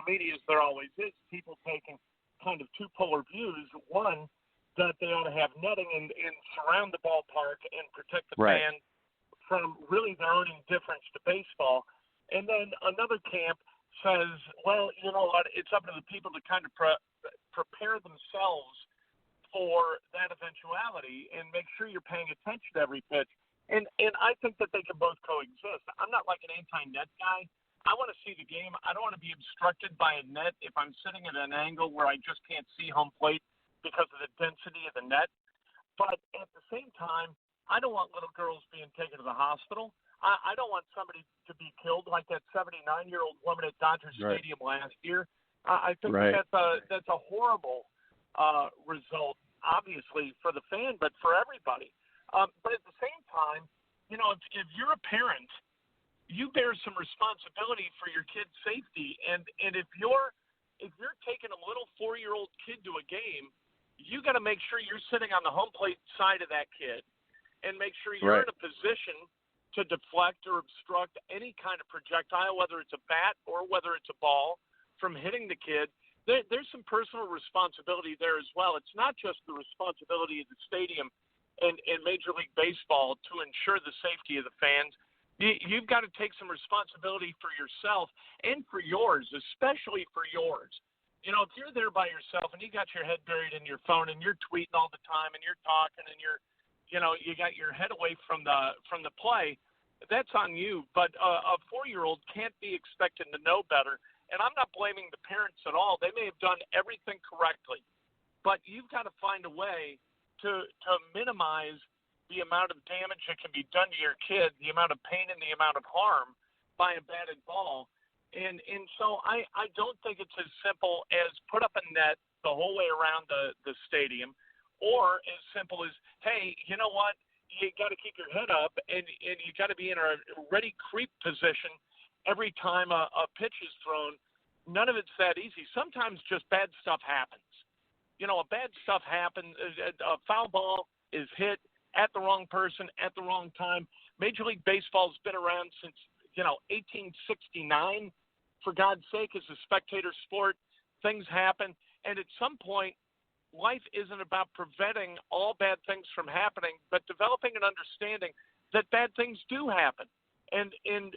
social media, as there always is, people taking kind of two polar views. One, that they ought to have netting and surround the ballpark and protect the fan from really their own indifference to baseball. And then another camp says, well, you know what, it's up to the people to kind of prepare themselves for that eventuality and make sure you're paying attention to every pitch. And I think that they can both coexist. I'm not like an anti-net guy. I want to see the game. I don't want to be obstructed by a net if I'm sitting at an angle where I just can't see home plate because of the density of the net. But at the same time, I don't want little girls being taken to the hospital. I don't want somebody to be killed like that 79-year-old woman at Dodger Stadium last year. I think that's a horrible result, obviously, for the fan, but for everybody. But at the same time, you know, if you're a parent, you bear some responsibility for your kid's safety. And if you're taking a little 4-year-old kid to a game, you got to make sure you're sitting on the home plate side of that kid and make sure you're in a position to deflect or obstruct any kind of projectile, whether it's a bat or whether it's a ball, from hitting the kid. There's some personal responsibility there as well. It's not just the responsibility of the stadium and Major League Baseball to ensure the safety of the fans. You've got to take some responsibility for yourself and for yours, especially for yours. You know, if you're there by yourself and you got your head buried in your phone and you're tweeting all the time and you're talking and you got your head away from the play, that's on you. But a 4-year-old can't be expected to know better. And I'm not blaming the parents at all. They may have done everything correctly. But you've got to find a way to minimize the amount of damage that can be done to your kid, the amount of pain and the amount of harm by a batted ball. And so I don't think it's as simple as put up a net the whole way around the stadium, or as simple as, hey, you know what, you got to keep your head up and you got to be in a ready creep position every time a pitch is thrown. None of it's that easy. Sometimes just bad stuff happens. You know, bad stuff happens. A foul ball is hit at the wrong person at the wrong time. Major League Baseball's been around since, 1869. For God's sake, as a spectator sport, things happen. And at some point, life isn't about preventing all bad things from happening, but developing an understanding that bad things do happen. And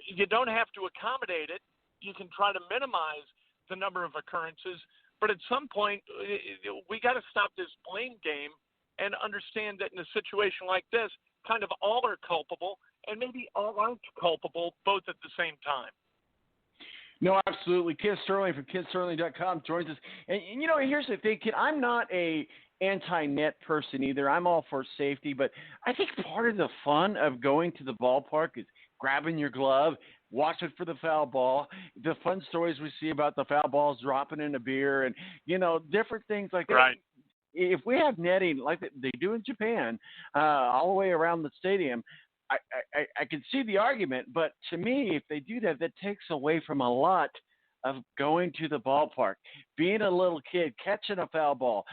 you don't have to accommodate it. You can try to minimize the number of occurrences. But at some point, we got to stop this blame game and understand that in a situation like this, kind of all are culpable, and maybe all aren't culpable both at the same time. No, absolutely. Kid Sterling from KidSterling.com joins us. And here's the thing, kid. I'm not a anti-net person either. I'm all for safety, but I think part of the fun of going to the ballpark is grabbing your glove, watching for the foul ball, the fun stories we see about the foul balls dropping in a beer, and, different things like that. Right. If we have netting like they do in Japan, all the way around the stadium, I can see the argument, but to me, if they do that, that takes away from a lot of going to the ballpark, being a little kid, catching a foul ball,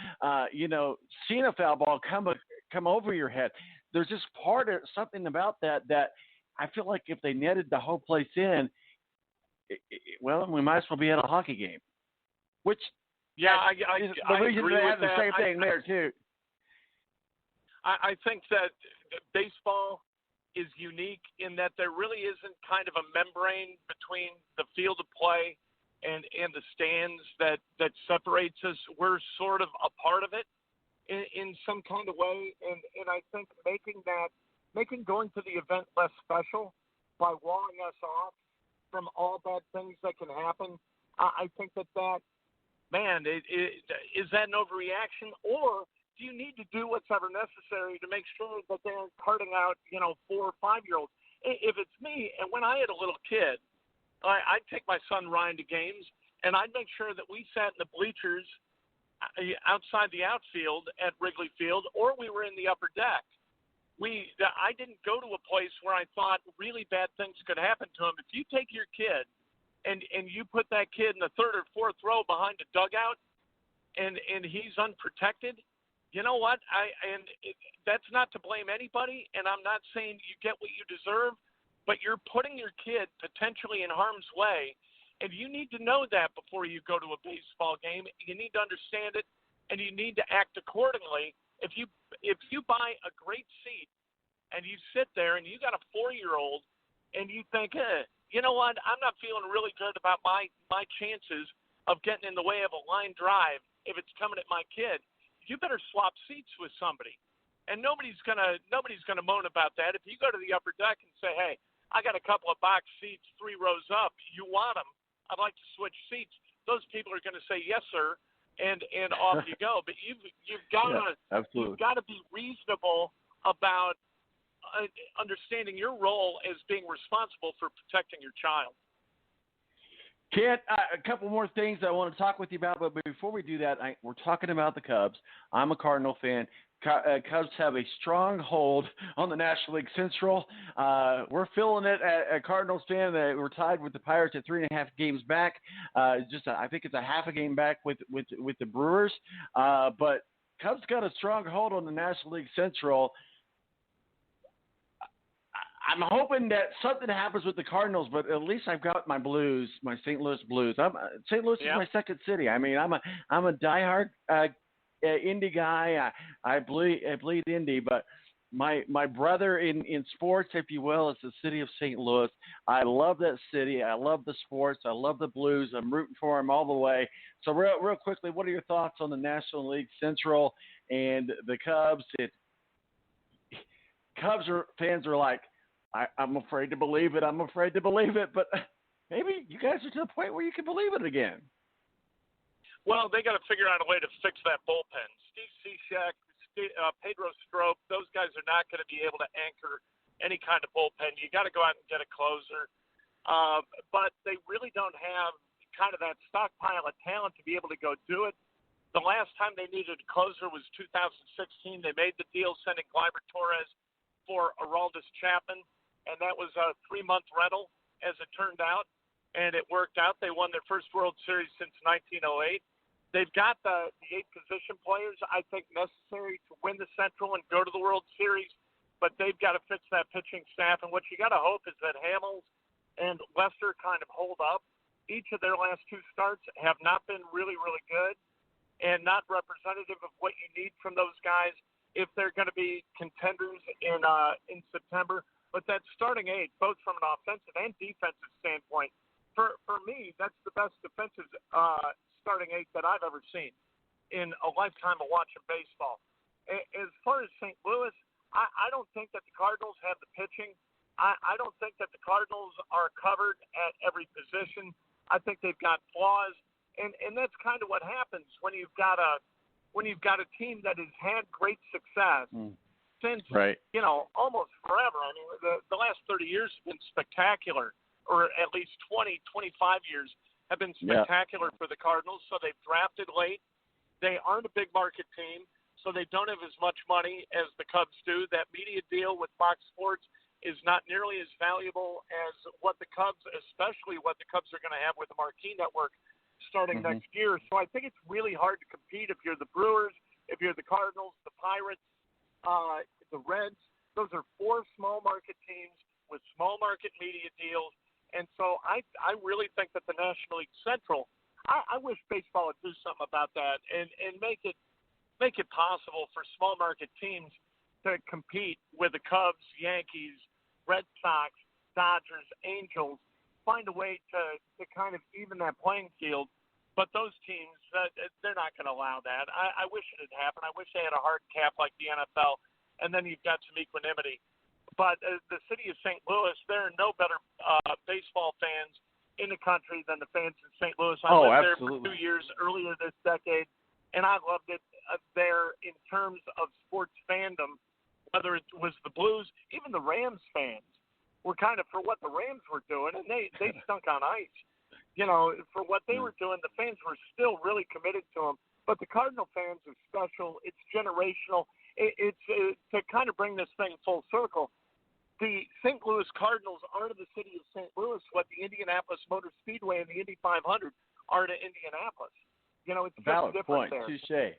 seeing a foul ball come over your head. There's just something about that I feel like if they netted the whole place in, we might as well be at a hockey game. Which, I agree with have that. The same thing there too. I think that baseball is unique in that there really isn't kind of a membrane between the field of play and the stands that separates us. We're sort of a part of it in some kind of way, and I think making going to the event less special by walling us off from all bad things that can happen. I think that is that an overreaction, or do you need to do whatever necessary to make sure that they aren't carting out, 4 or 5-year-olds? If it's me, and when I had a little kid, I'd take my son Ryan to games, and I'd make sure that we sat in the bleachers outside the outfield at Wrigley Field, or we were in the upper deck. I didn't go to a place where I thought really bad things could happen to him. If you take your kid and you put that kid in the 3rd or 4th row behind a dugout and he's unprotected, you know what? That's not to blame anybody, and I'm not saying you get what you deserve, but you're putting your kid potentially in harm's way, And you need to know that before you go to a baseball game. You need to understand it, and you need to act accordingly. If you buy a great seat and you sit there and you got a 4-year-old and you think, you know what, I'm not feeling really good about my chances of getting in the way of a line drive if it's coming at my kid, you better swap seats with somebody. And nobody's gonna moan about that. If you go to the upper deck and say, hey, I got a couple of box seats 3 rows up, you want them? I'd like to switch seats. Those people are going to say yes, sir, and off you go. But you've got to be reasonable about understanding your role as being responsible for protecting your child. Kent, a couple more things I want to talk with you about, but before we do that, we're talking about the Cubs. I'm a Cardinal fan. Cubs have a strong hold on the National League Central. We're feeling it at Cardinals fan. We're tied with the Pirates at 3.5 games back. I think it's a half a game back with the Brewers. But Cubs got a strong hold on the National League Central. I'm hoping that something happens with the Cardinals, but at least I've got my Blues, my St. Louis Blues. St. Louis is my second city. I mean, I'm a diehard Indy guy. I bleed Indy, but my brother in sports, if you will, is the city of St. Louis. I love that city. I love the sports. I love the Blues. I'm rooting for them all the way. So real quickly, what are your thoughts on the National League Central and the Cubs? Fans are like, I'm afraid to believe it. I'm afraid to believe it. But maybe you guys are to the point where you can believe it again. Well, they got to figure out a way to fix that bullpen. Steve Cishek, Pedro Strop, those guys are not going to be able to anchor any kind of bullpen. You got to go out and get a closer. But they really don't have kind of that stockpile of talent to be able to go do it. The last time they needed a closer was 2016. They made the deal sending Gleyber Torres for Aroldis Chapman, and that was a 3-month rental, as it turned out, and it worked out. They won their first World Series since 1908. They've got the 8 position players, I think, necessary to win the Central and go to the World Series, but they've got to fix that pitching staff, and what you got to hope is that Hamels and Lester kind of hold up. Each of their last 2 starts have not been really, really good and not representative of what you need from those guys if they're going to be contenders in September. But that starting 8, both from an offensive and defensive standpoint, for me, that's the best defensive starting 8 that I've ever seen in a lifetime of watching baseball. As far as St. Louis, I don't think that the Cardinals have the pitching. I don't think that the Cardinals are covered at every position. I think they've got flaws, and that's kind of what happens when you've got a team that has had great success since almost forever. I mean, the last 30 years have been spectacular, or at least 20, 25 years have been spectacular for the Cardinals. So they've drafted late. They aren't a big market team, so they don't have as much money as the Cubs do. That media deal with Fox Sports is not nearly as valuable as what the Cubs, especially what the Cubs are going to have with the Marquis network starting next year. So I think it's really hard to compete if you're the Brewers, if you're the Cardinals, the Pirates, the Reds. Those are 4 small market teams with small market media deals. And so I really think that the National League Central, I wish baseball would do something about that and make it possible for small market teams to compete with the Cubs, Yankees, Red Sox, Dodgers, Angels, find a way to kind of even that playing field. But those teams, they're not going to allow that. I wish it had happened. I wish they had a hard cap like the NFL, and then you've got some equanimity. But the city of St. Louis, there are no better baseball fans in the country than the fans in St. Louis. I lived there for 2 years earlier this decade, and I loved it there in terms of sports fandom, whether it was the Blues, even the Rams fans were kind of for what the Rams were doing, and they stunk on ice. For what they were doing, the fans were still really committed to them. But the Cardinal fans are special. It's generational. It's to kind of bring this thing full circle. The St. Louis Cardinals are to the city of St. Louis what the Indianapolis Motor Speedway and the Indy 500 are to Indianapolis. It's valid just different point. there. Touche.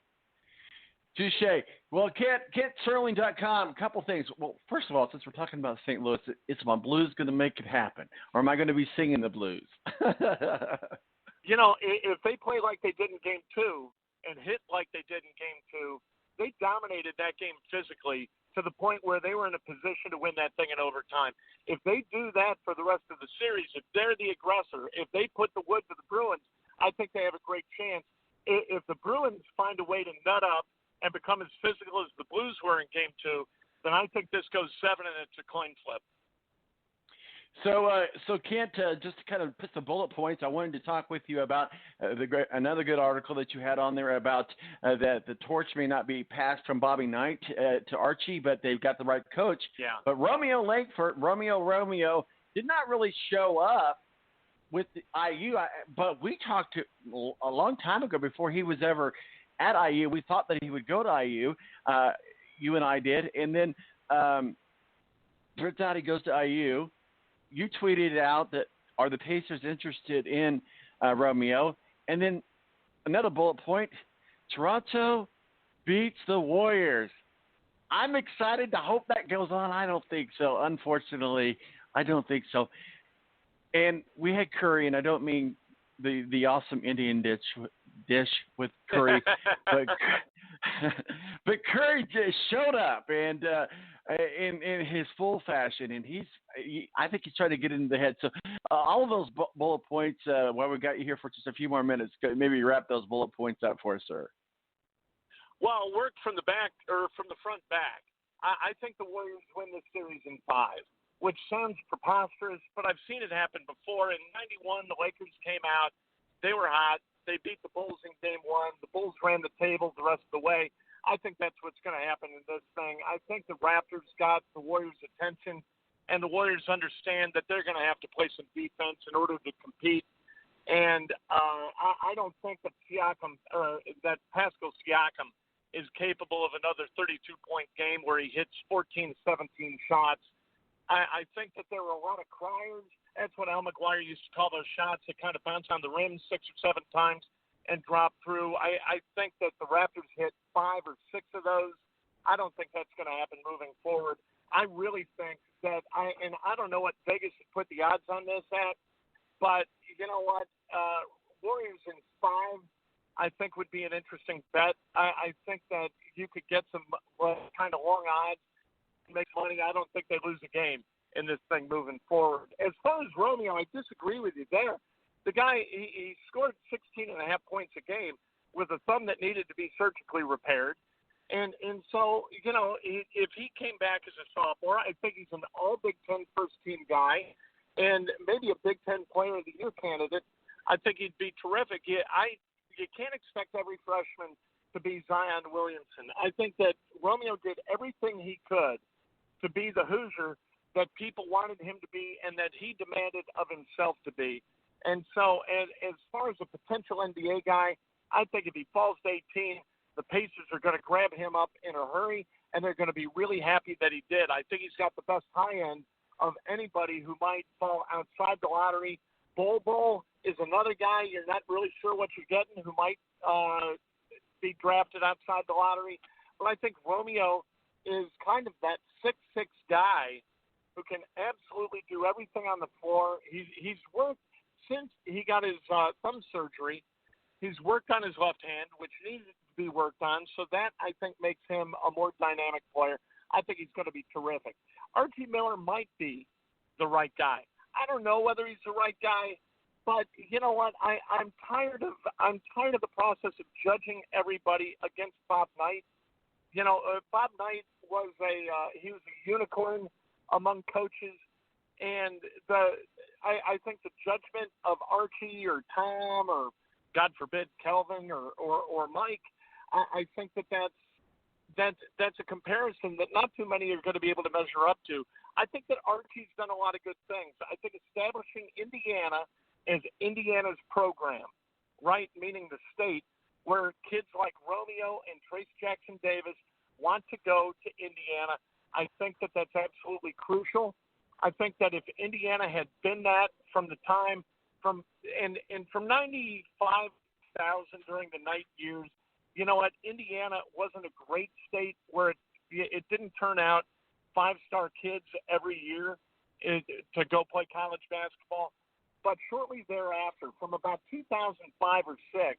Touche. Well, KentSerling.com, a couple things. Well, first of all, since we're talking about St. Louis, is my blues going to make it happen? Or am I going to be singing the blues? If they play like they did in Game 2 and hit like they did in Game 2, they dominated that game physically to the point where they were in a position to win that thing in overtime. If they do that for the rest of the series, if they're the aggressor, if they put the wood to the Bruins, I think they have a great chance. If the Bruins find a way to nut up and become as physical as the Blues were in Game 2, then I think this goes 7 and it's a coin flip. So Kent, just to kind of put some bullet points, I wanted to talk with you about another good article that you had on there about that the torch may not be passed from Bobby Knight to Archie, but they've got the right coach. Yeah. But Romeo Langford, Romeo did not really show up with the IU, but we talked to a long time ago before he was ever at IU. We thought that he would go to IU. You and I did, and then turns out he goes to IU. You tweeted out that are the Pacers interested in Romeo? And then another bullet point, Toronto beats the Warriors. I'm excited to hope that goes on. I don't think so. Unfortunately, I don't think so. And we had curry, and I don't mean the awesome Indian dish with curry, but Curry just showed up and in his full fashion, and I think he's trying to get into the head. So all of those bullet points, while we got you here for just a few more minutes, maybe wrap those bullet points up for us, sir. Well, work from the back or from the front back. I think the Warriors win this series in 5, which sounds preposterous, but I've seen it happen before. In '91, the Lakers came out. They were hot. They beat the Bulls in Game 1. The Bulls ran the table the rest of the way. I think that's what's going to happen in this thing. I think the Raptors got the Warriors' attention, and the Warriors understand that they're going to have to play some defense in order to compete. And I don't think that Pascal Siakam is capable of another 32-point game where he hits 14, 17 shots. I think that there were a lot of criers. That's what Al McGuire used to call those shots that kind of bounce on the rim 6 or 7 times and drop through. I think that the Raptors hit 5 or 6 of those. I don't think that's going to happen moving forward. I really think that I don't know what Vegas put the odds on this at, but you know what? Warriors in 5, I think would be an interesting bet. I think that you could get some kind of long odds, make money. I don't think they lose a game in this thing moving forward. As far as Romeo, I disagree with you there. The guy, he scored 16.5 points a game with a thumb that needed to be surgically repaired. And so, if he came back as a sophomore, I think he's an all-Big Ten first-team guy and maybe a Big Ten Player of the Year candidate. I think he'd be terrific. You can't expect every freshman to be Zion Williamson. I think that Romeo did everything he could to be the Hoosier that people wanted him to be and that he demanded of himself to be. And so, as far as a potential NBA guy, I think if he falls to 18, the Pacers are going to grab him up in a hurry, and they're going to be really happy that he did. I think he's got the best high end of anybody who might fall outside the lottery. Bol is another guy you're not really sure what you're getting who might be drafted outside the lottery. But I think Romeo is kind of that 6'6" guy who can absolutely do everything on the floor. He's worked since he got his thumb surgery. He's worked on his left hand, which needed to be worked on. So that, I think, makes him a more dynamic player. I think he's going to be terrific. Archie Miller might be the right guy. I don't know whether he's the right guy, but you know what? I'm tired of the process of judging everybody against Bob Knight. Bob Knight was he was a unicorn among coaches, and I think the judgment of Archie or Tom or God forbid Kelvin or Mike, I think that's a comparison that not too many are going to be able to measure up to. I think that Archie's done a lot of good things. I think establishing Indiana as Indiana's program, right, meaning the state, where kids like Romeo and Trace Jackson Davis want to go to Indiana, I think that that's absolutely crucial. I think that if Indiana had been that from the time from 95,000 during the Knight years you know what, Indiana wasn't a great state where it didn't turn out 5-star kids every year to go play college basketball. But shortly thereafter, from about 2005 or 6,